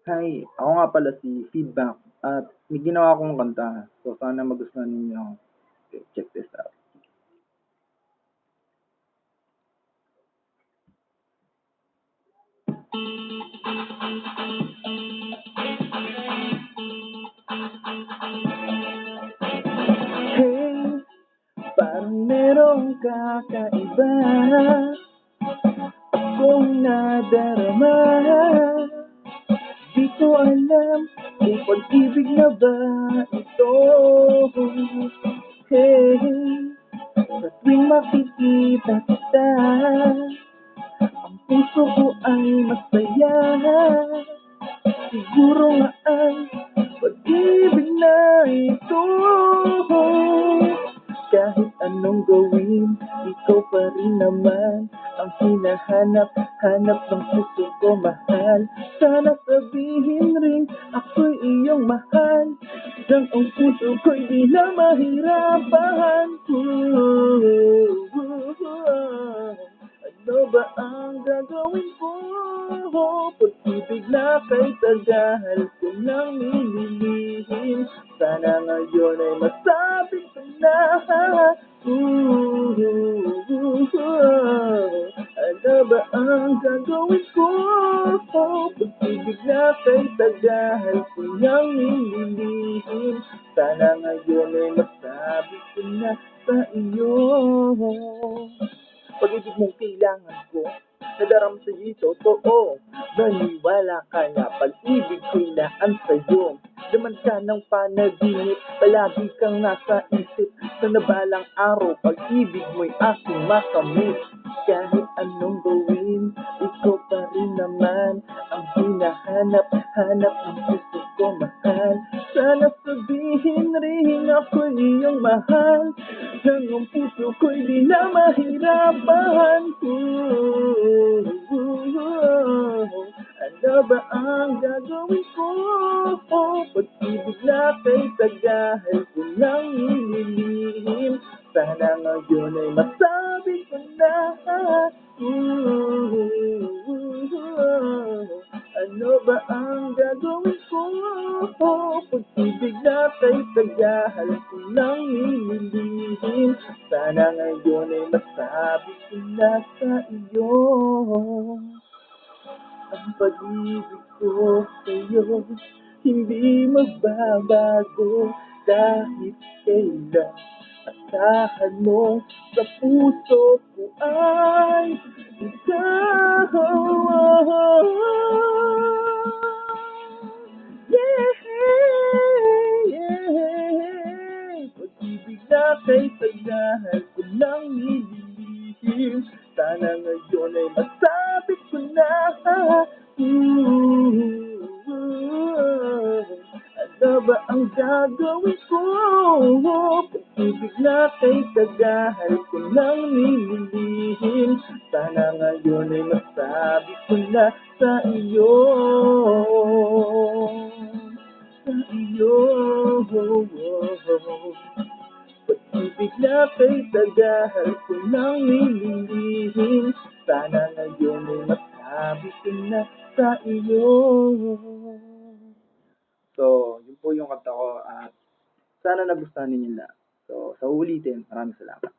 Hi, ako nga pala si Feedback at may ginawa akong kanta. So sana magustuhan ninyo. Okay, check this out. Hey, parang merong kakaiba akong nadarama. Di ko alam kung pag-ibig na ba ito. Hey, sa tuwing makikita kita, ang puso ko ay masaya. Siguro nga ay pag-ibig na ito. Kahit anong gawin, ikaw pa rin naman ang hinahanap-hanap ng puso ko, mahal. Sana sabihin rin ako'y iyong mahal, nang ang puso ko'y di na mahirapan. Ano ba ang gagawin ko? Pag-ibig na kay tagal ko nang nililihim. Sana ngayon ay masabi ko na. Ano ba ang gagawin ko? Pag-ibig na kay tagal ko nang nililihim. Sana ngayon ay masabi ko na sa iyo. Pag-ibig mong kailangan ko, nadaram sa'yo'y totoo. Maniwala ka na, pag-ibig ko'y naan sa'yo. Laman ka ng panaginip, palagi kang nasa isip. Sa nabalang araw, pag-ibig mo'y aking makamit. Kahit anong gawin, ikaw pa rin naman ang hinahanap-hanap ng puso ko, mahal. Sana sabihin rin ako'y iyong mahal, nang ang puso ko'y di na mahirapan. Ano ba ang gagawin ko? Pag-ibig na kay tagal ko nang nililihim. Sana ngayon ay masabi ko na. Ano ba ang gagawin ko? Pag-ibig na kay tagal ko nang nililihim. Sana ngayon ay masabi ko na sa iyo. Ang pag-ibig ko sa'yo hindi magbabago kahit kailan. Asahan mo sa puso ko ay ikaw. Yeah, yeah. Pag-ibig na kay tagal ko nang nililihim. Sana ngayon ay masabi ko na. Ano ba ang gagawin ko? Pag-ibig na kay tagal ko nang nililihim. Sana ngayon ay masabi ko na sa iyo. Sa iyo. Pag-ibig na kay tagal ko nang nililihim. Sana ngayon ay masabi ko na sa iyo. So, yun po yung kanta ko at sana nagustuhan ninyo lahat. So, sa ulitin, maraming salamat.